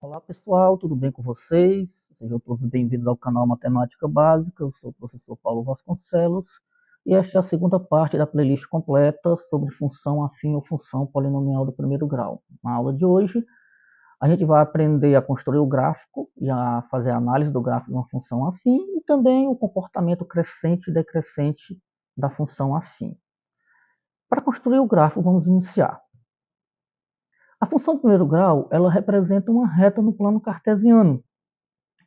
Olá pessoal, tudo bem com vocês? Sejam todos bem-vindos ao canal Matemática Básica. Eu sou o professor Paulo Vasconcelos e esta é a segunda parte da playlist completa sobre função afim ou função polinomial do primeiro grau. Na aula de hoje, a gente vai aprender a construir o gráfico e a fazer a análise do gráfico de uma função afim e também o comportamento crescente e decrescente da função afim. Para construir o gráfico, vamos iniciar. A função de primeiro grau, ela representa uma reta no plano cartesiano.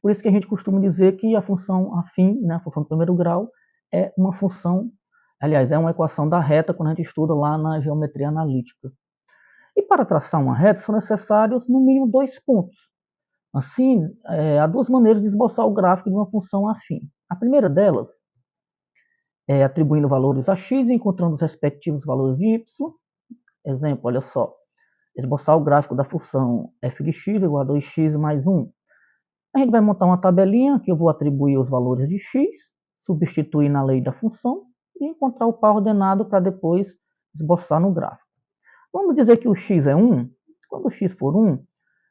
Por isso que a gente costuma dizer que a função afim, né, a função de primeiro grau, é uma função, aliás, é uma equação da reta quando a gente estuda lá na geometria analítica. E para traçar uma reta são necessários no mínimo 2 pontos. Assim, há duas maneiras de esboçar o gráfico de uma função afim. A primeira delas é atribuindo valores a x e encontrando os respectivos valores de y. Exemplo, olha só, esboçar o gráfico da função f de x igual a 2x mais 1. A gente vai montar uma tabelinha que eu vou atribuir os valores de x, substituir na lei da função e encontrar o par ordenado para depois esboçar no gráfico. Vamos dizer que o x é 1. Quando o x for 1,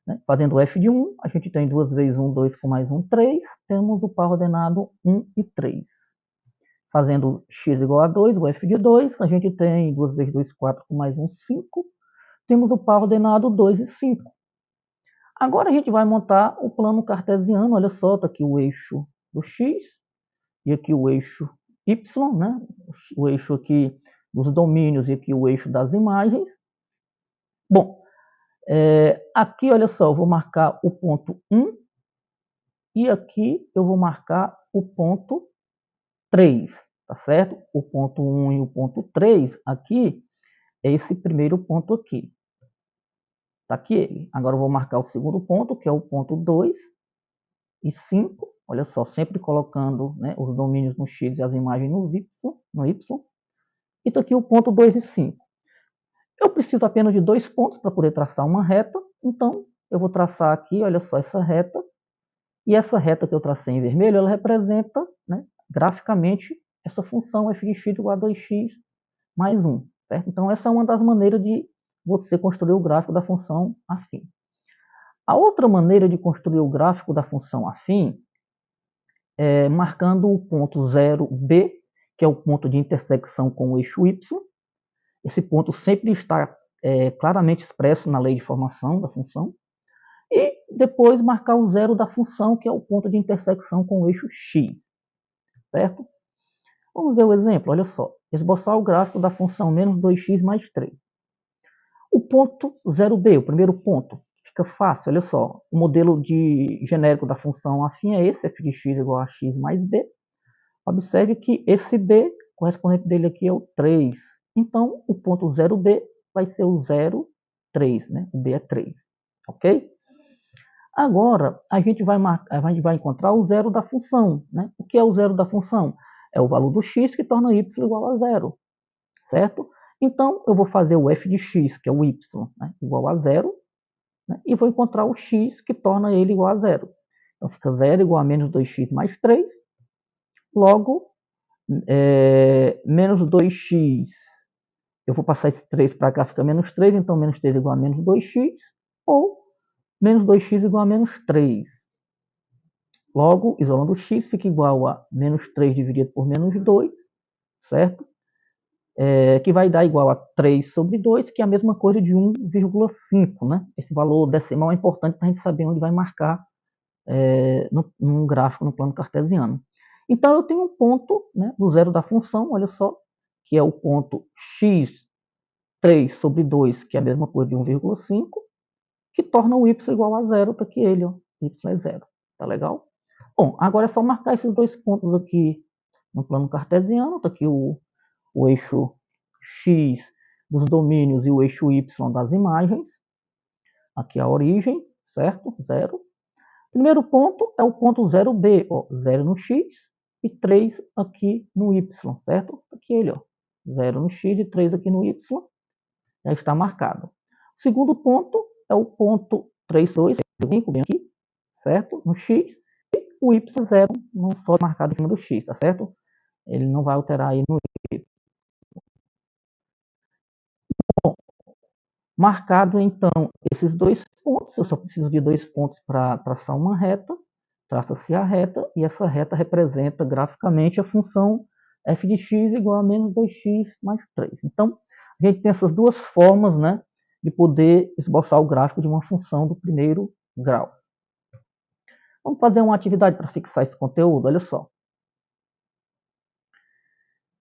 né, fazendo f de 1, a gente tem 2 vezes 1, 2 com mais 1, 3. Temos o par ordenado 1 e 3. Fazendo x igual a 2, o f de 2, a gente tem 2 vezes 2, 4 com mais 1, 5. Temos o par ordenado 2 e 5. Agora a gente vai montar o plano cartesiano. Olha só, está aqui o eixo do x e aqui o eixo y, né? O eixo aqui dos domínios e aqui o eixo das imagens. Bom, aqui, olha só, eu vou marcar o ponto 1 e aqui eu vou marcar o ponto 3, tá certo? O ponto 1 e o ponto 3 aqui é esse primeiro ponto aqui. Está aqui ele. Agora eu vou marcar o segundo ponto, que é o ponto 2 e 5. Olha só, sempre colocando, né, os domínios no x e as imagens no y. E está aqui o ponto 2 e 5. Eu preciso apenas de 2 pontos para poder traçar uma reta. Então, eu vou traçar aqui, olha só, essa reta. E essa reta que eu tracei em vermelho, ela representa, né, graficamente essa função f de x igual a 2x mais 1. Certo? Então, essa é uma das maneiras de você construir o gráfico da função afim. A outra maneira de construir o gráfico da função afim é marcando o ponto 0b, que é o ponto de intersecção com o eixo y. Esse ponto sempre está claramente expresso na lei de formação da função. E depois marcar o zero da função, que é o ponto de intersecção com o eixo x. Certo? Vamos ver o exemplo, olha só. Esboçar o gráfico da função menos 2x mais 3. O ponto 0b, o primeiro ponto, fica fácil, olha só. O modelo genérico da função afim é esse, f de x igual a x mais b. Observe que esse b, correspondente dele aqui é o 3. Então, o ponto 0b vai ser o 0, 3, né? O b é 3, ok? Agora, a gente vai encontrar o zero da função, né? O que é o zero da função? É o valor do x que torna y igual a 0, certo? Então, eu vou fazer o f de x, que é o y, né, igual a 0, né, e vou encontrar o x que torna ele igual a 0. Então, fica 0 igual a menos 2x mais 3. Logo, menos 2x, eu vou passar esse 3 para cá, fica menos 3, então menos 3 igual a menos 2x, ou menos 2x igual a menos 3. Logo, isolando o x, fica igual a menos 3 dividido por menos 2, certo? Que vai dar igual a 3 sobre 2, que é a mesma coisa de 1,5, né? Esse valor decimal é importante para a gente saber onde vai marcar num gráfico no plano cartesiano. Então, eu tenho um ponto, né, do zero da função, olha só, que é o ponto x3 sobre 2, que é a mesma coisa de 1,5, que torna o y igual a 0, está aqui ele, ó, y é 0. Tá legal? Bom, agora é só marcar esses dois pontos aqui no plano cartesiano, está aqui o eixo x dos domínios e o eixo y das imagens. Aqui a origem, certo? 0. Primeiro ponto é o ponto 0b, ó, 0 no x e 3 aqui no y, certo? Aqui ele, ó, 0 no x e 3 aqui no y, já está marcado. O segundo ponto é o ponto 3, 2, bem aqui, certo? No x, e o y0 não só marcado em cima do x, tá certo? Ele não vai alterar aí no y. Bom, Marcado, então, esses dois pontos, eu só preciso de 2 pontos para traçar uma reta, traça-se a reta, e essa reta representa graficamente a função f de x igual a menos 2x mais 3. Então, a gente tem essas duas formas, né, de poder esboçar o gráfico de uma função do primeiro grau. Vamos fazer uma atividade para fixar esse conteúdo, olha só.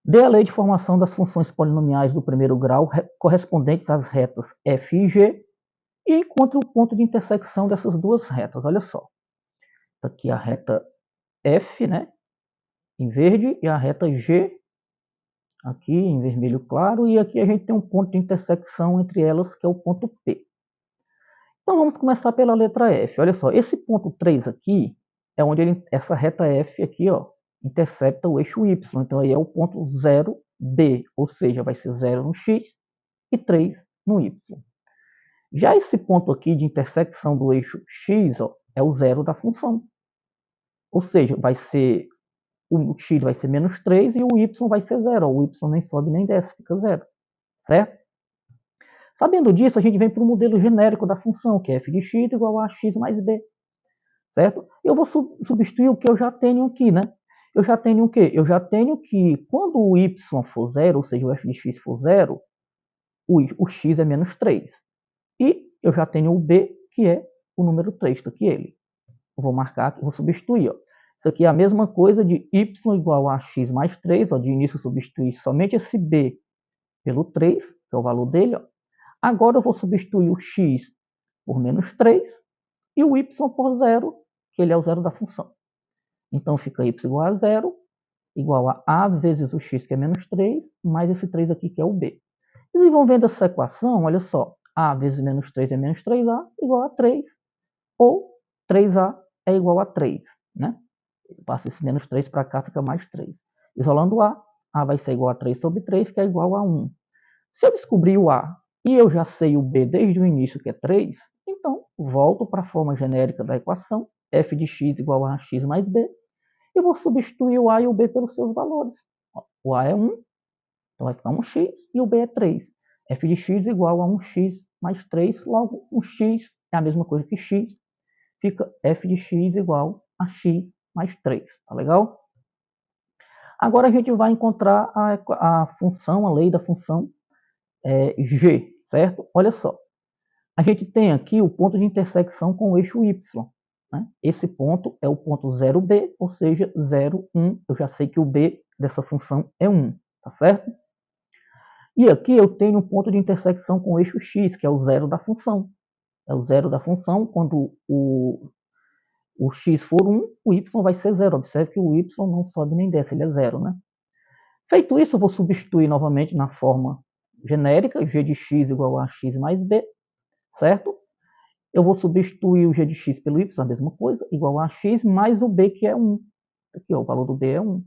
Dê a lei de formação das funções polinomiais do primeiro grau correspondentes às retas f e g e encontre o ponto de intersecção dessas duas retas. Olha só. Aqui a reta f, né, em verde, e a reta g, aqui em vermelho claro, e aqui a gente tem um ponto de intersecção entre elas, que é o ponto P. Então vamos começar pela letra F. Olha só, esse ponto 3 aqui é onde essa reta F aqui, ó, intercepta o eixo Y. Então aí é o ponto 0B, ou seja, vai ser 0 no X e 3 no Y. Já esse ponto aqui de intersecção do eixo X, ó, é o zero da função. Ou seja, vai ser, o X vai ser menos 3 e o Y vai ser 0. O Y nem sobe nem desce, fica 0. Certo? Sabendo disso, a gente vem para o modelo genérico da função, que é f de x igual a x mais b. Certo? Eu vou substituir o que eu já tenho aqui, né? Eu já tenho o quê? Eu já tenho que quando o y for 0, ou seja, o f de x for 0, o x é menos 3. E eu já tenho o b, que é o número 3, está aqui ele. Eu vou marcar aqui, vou substituir. Ó. Isso aqui é a mesma coisa de y igual a x mais 3. Ó. De início eu substituí somente esse b pelo 3, que é o valor dele. Ó. Agora eu vou substituir o x por menos 3 e o y por 0, que ele é o zero da função. Então fica y igual a 0, igual a vezes o x, que é menos 3, mais esse 3 aqui, que é o b. Desenvolvendo essa equação, olha só, a vezes menos 3 é menos 3a, igual a 3, ou 3a é igual a 3, né? Eu passo esse menos 3 para cá, fica mais 3. Isolando a vai ser igual a 3 sobre 3, que é igual a 1. Se eu descobrir o a e eu já sei o b desde o início, que é 3, então volto para a forma genérica da equação, f de x igual a x mais b, e vou substituir o a e o b pelos seus valores. O a é 1, então vai ficar 1x, e o b é 3. f de x igual a 1x mais 3, logo 1x é a mesma coisa que x, fica f de x igual a x mais 3. Tá legal? Agora a gente vai encontrar a função, a lei da função g, certo? Olha só. A gente tem aqui o ponto de intersecção com o eixo y. Né? Esse ponto é o ponto 0b, ou seja, 0, 1. Eu já sei que o b dessa função é 1, tá certo? E aqui eu tenho um ponto de intersecção com o eixo x, que é o zero da função. É o zero da função, quando o x for 1, o y vai ser 0. Observe que o y não sobe nem desce, ele é 0, né? Feito isso, eu vou substituir novamente na forma genérica, g de x igual a x mais b, certo? Eu vou substituir o g de x pelo y, a mesma coisa, igual a x, mais o b, que é 1. Aqui, ó, o valor do b é 1.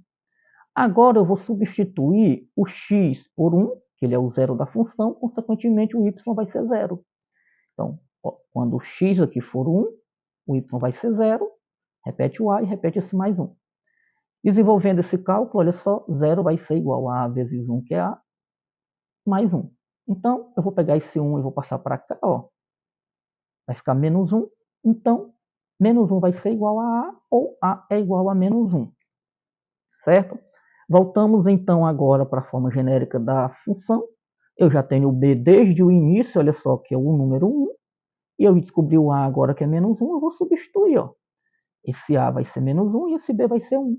Agora eu vou substituir o x por 1, que ele é o zero da função, consequentemente o y vai ser 0. Então, ó, quando o x aqui for 1, o y vai ser 0, repete o a e repete esse mais 1. Desenvolvendo esse cálculo, olha só, 0 vai ser igual a vezes 1, que é a, mais 1. Então, eu vou pegar esse 1 e vou passar para cá, ó. Vai ficar menos 1. Então, menos 1 vai ser igual a ou a é igual a menos 1. Certo? Voltamos, então, agora para a forma genérica da função. Eu já tenho o b desde o início, olha só, que é o número 1. E eu descobri o a agora, que é menos 1, eu vou substituir, ó. Esse a vai ser menos 1 e esse b vai ser 1.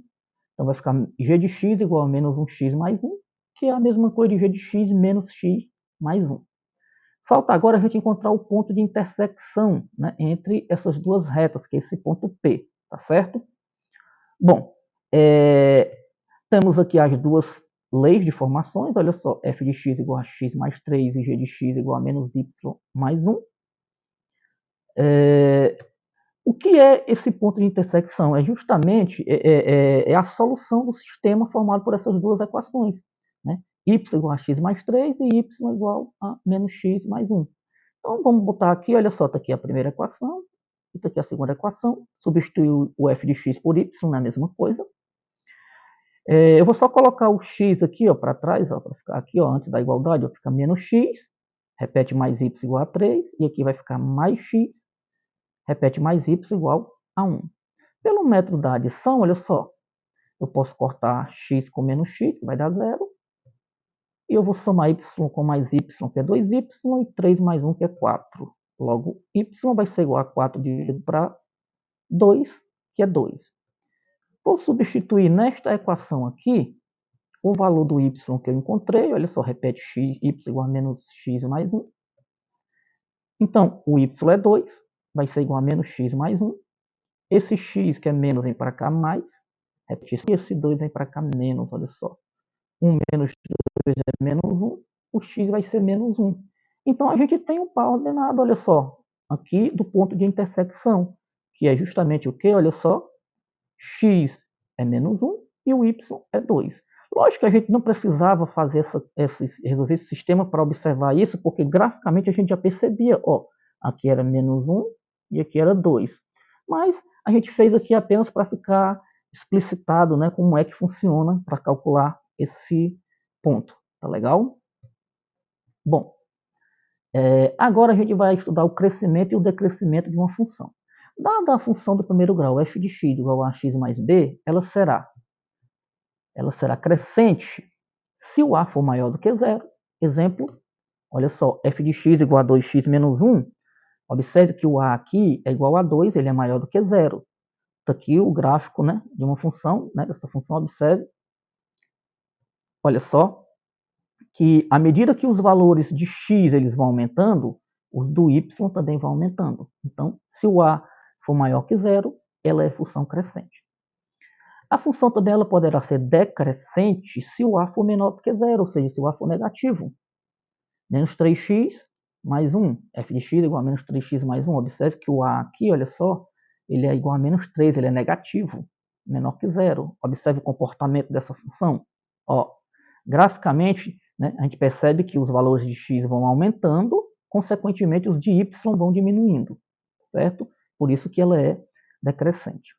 Então, vai ficar g de x igual a menos 1x mais 1, que é a mesma coisa de g de x menos x mais 1. Falta agora a gente encontrar o ponto de intersecção, né, entre essas duas retas, que é esse ponto P, tá certo? Bom, temos aqui as duas leis de formações, olha só, f de x igual a x mais 3 e g de x igual a menos y mais 1. O que é esse ponto de intersecção? É justamente a solução do sistema formado por essas duas equações, né? Y igual a x mais 3 e y igual a menos x mais 1. Então, vamos botar aqui, olha só, está aqui a primeira equação, está aqui a segunda equação, substituir o f de x por y, não é a mesma coisa. Eu vou só colocar o x aqui para trás, para ficar aqui, ó, antes da igualdade, ó, fica menos x, repete mais y igual a 3, e aqui vai ficar mais x, repete mais y igual a 1. Pelo método da adição, olha só, eu posso cortar x com menos x, que vai dar 0, e eu vou somar y com mais y, que é 2y, e 3 mais 1, que é 4. Logo, y vai ser igual a 4 dividido para 2, que é 2. Vou substituir nesta equação aqui o valor do y que eu encontrei. Olha só, repete x, y igual a menos x mais 1. Então, o y é 2, vai ser igual a menos x mais 1. Esse x que é menos vem para cá mais. Repete, esse 2 vem para cá menos, olha só. 1 menos 2 é menos 1. O x vai ser menos 1. Então, a gente tem um par ordenado, olha só. Aqui do ponto de intersecção, que é justamente o quê? Olha só. X é menos 1 e o y é 2. Lógico que a gente não precisava fazer resolver esse sistema para observar isso, porque graficamente a gente já percebia, ó, aqui era menos 1 e aqui era 2. Mas a gente fez aqui apenas para ficar explicitado, né, como é que funciona para calcular esse ponto. Tá legal? Bom, agora a gente vai estudar o crescimento e o decrescimento de uma função. Dada a função do primeiro grau, f de x igual a x mais b, ela será crescente se o a for maior do que zero. Exemplo, olha só, f de x igual a 2x menos 1. Observe que o a aqui é igual a 2, ele é maior do que zero. Está aqui o gráfico, né, de uma função, né, dessa função, observe. Olha só, que à medida que os valores de x eles vão aumentando, os do y também vão aumentando. Então, se o a for maior que zero, ela é função crescente. A função também ela poderá ser decrescente se o a for menor do que zero, ou seja, se o a for negativo. Menos 3x mais 1, f de x igual a menos 3x mais 1. Observe que o a aqui, olha só, ele é igual a menos 3, ele é negativo, menor que zero. Observe o comportamento dessa função. Ó, graficamente, né, a gente percebe que os valores de x vão aumentando, consequentemente os de y vão diminuindo, certo? Por isso que ela é decrescente.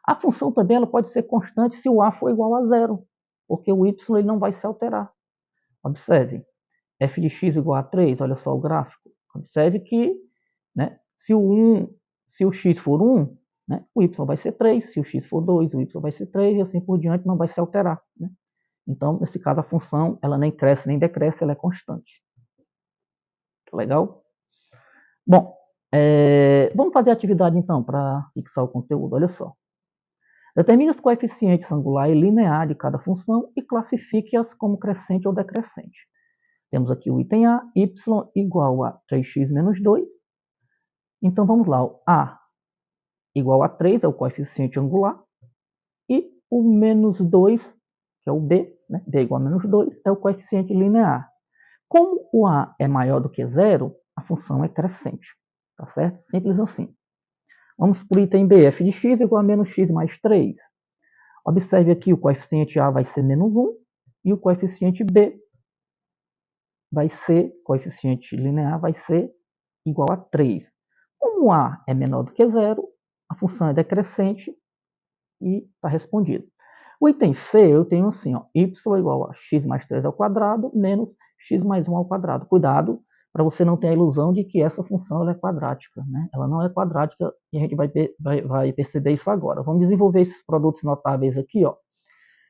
A função também ela pode ser constante se o a for igual a zero, porque o y ele não vai se alterar. Observe, f de x igual a 3, olha só o gráfico. Observe que, né, se o x for 1, né, o y vai ser 3, se o x for 2, o y vai ser 3, e assim por diante, não vai se alterar. Né? Então, nesse caso, a função ela nem cresce nem decresce, ela é constante. Legal? Bom, vamos fazer a atividade então para fixar o conteúdo. Olha só. Determine os coeficientes angular e linear de cada função e classifique-as como crescente ou decrescente. Temos aqui o item A, y igual a 3x menos 2. Então, vamos lá. O A igual a 3 é o coeficiente angular. E o menos 2, que é o B, né? B igual a menos 2, é o coeficiente linear. Como o A é maior do que zero, a função é crescente. Tá certo? Simples assim. Vamos para o item B, f de x igual a menos x mais 3. Observe aqui, o coeficiente A vai ser menos 1 e o coeficiente B coeficiente linear vai ser igual a 3. Como A é menor do que zero, a função é decrescente e está respondido. O item C, eu tenho assim, ó, y igual a x mais 3 ao quadrado menos x mais 1 ao quadrado. Cuidado para você não ter a ilusão de que essa função ela é quadrática. Né? Ela não é quadrática e a gente vai perceber isso agora. Vamos desenvolver esses produtos notáveis aqui. Ó.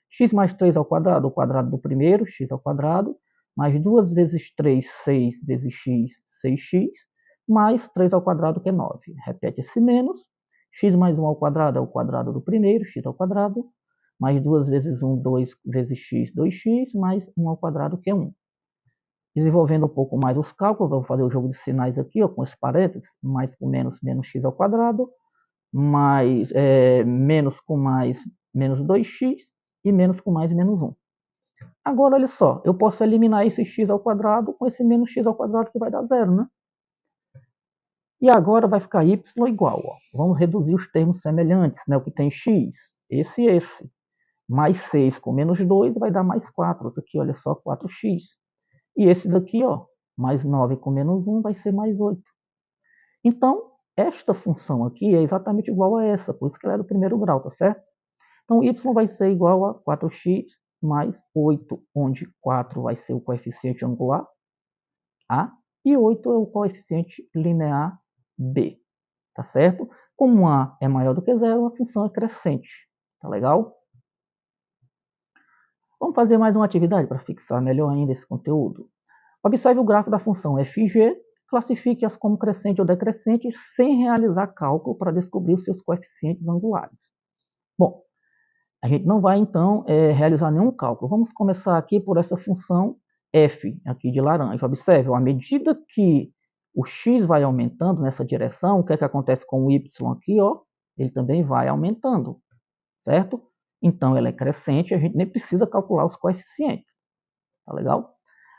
X mais 3 ao quadrado, o quadrado do primeiro, x ao quadrado, mais 2 vezes 3, 6 vezes x, 6x, mais 3 ao quadrado, que é 9. Repete esse menos. X mais 1 ao quadrado é o quadrado do primeiro, x ao quadrado, mais 2 vezes 1, 2 vezes x, 2x, mais 1 ao quadrado, que é 1. Desenvolvendo um pouco mais os cálculos, vou fazer o jogo de sinais aqui, ó, com esse parênteses, mais com menos, menos x ao quadrado, mais, menos com mais, menos 2x, e menos com mais, menos 1. Agora, olha só, eu posso eliminar esse x ao quadrado com esse menos x ao quadrado, que vai dar zero, né? E agora vai ficar y igual, ó. Vamos reduzir os termos semelhantes, né? O que tem x, esse e esse. Mais 6 com menos 2 vai dar mais 4. Outro aqui, olha só, 4x. E esse daqui, ó, mais 9 com menos 1 vai ser mais 8. Então, esta função aqui é exatamente igual a essa, por isso que ela é do primeiro grau, tá certo? Então, y vai ser igual a 4x mais 8, onde 4 vai ser o coeficiente angular, A, e 8 é o coeficiente linear b, tá certo? Como A é maior do que zero, a função é crescente, tá legal? Vamos fazer mais uma atividade para fixar melhor ainda esse conteúdo. Observe o gráfico da função fg, classifique-as como crescente ou decrescente sem realizar cálculo para descobrir os seus coeficientes angulares. Bom, a gente não vai então realizar nenhum cálculo. Vamos começar aqui por essa função f, aqui de laranja. Observe, à medida que o x vai aumentando nessa direção, o que é que acontece com o y aqui? Ó? Ele também vai aumentando, certo? Então, ela é crescente, a gente nem precisa calcular os coeficientes, tá legal?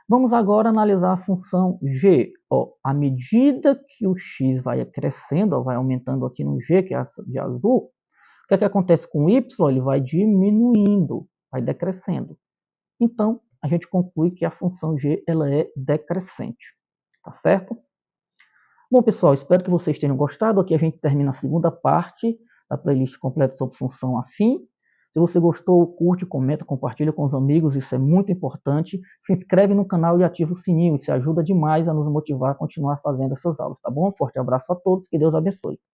Vamos agora analisar a função g. Ó, à medida que o x vai crescendo, ó, vai aumentando aqui no g, que é de azul, o que é que acontece com o y? Ele vai diminuindo, vai decrescendo. Então, a gente conclui que a função g ela é decrescente, tá certo? Bom, pessoal, espero que vocês tenham gostado. Aqui a gente termina a segunda parte da playlist completa sobre função afim. Se você gostou, curte, comenta, compartilha com os amigos, isso é muito importante. Se inscreve no canal e ativa o sininho, isso ajuda demais a nos motivar a continuar fazendo essas aulas, tá bom? Forte abraço a todos, que Deus abençoe.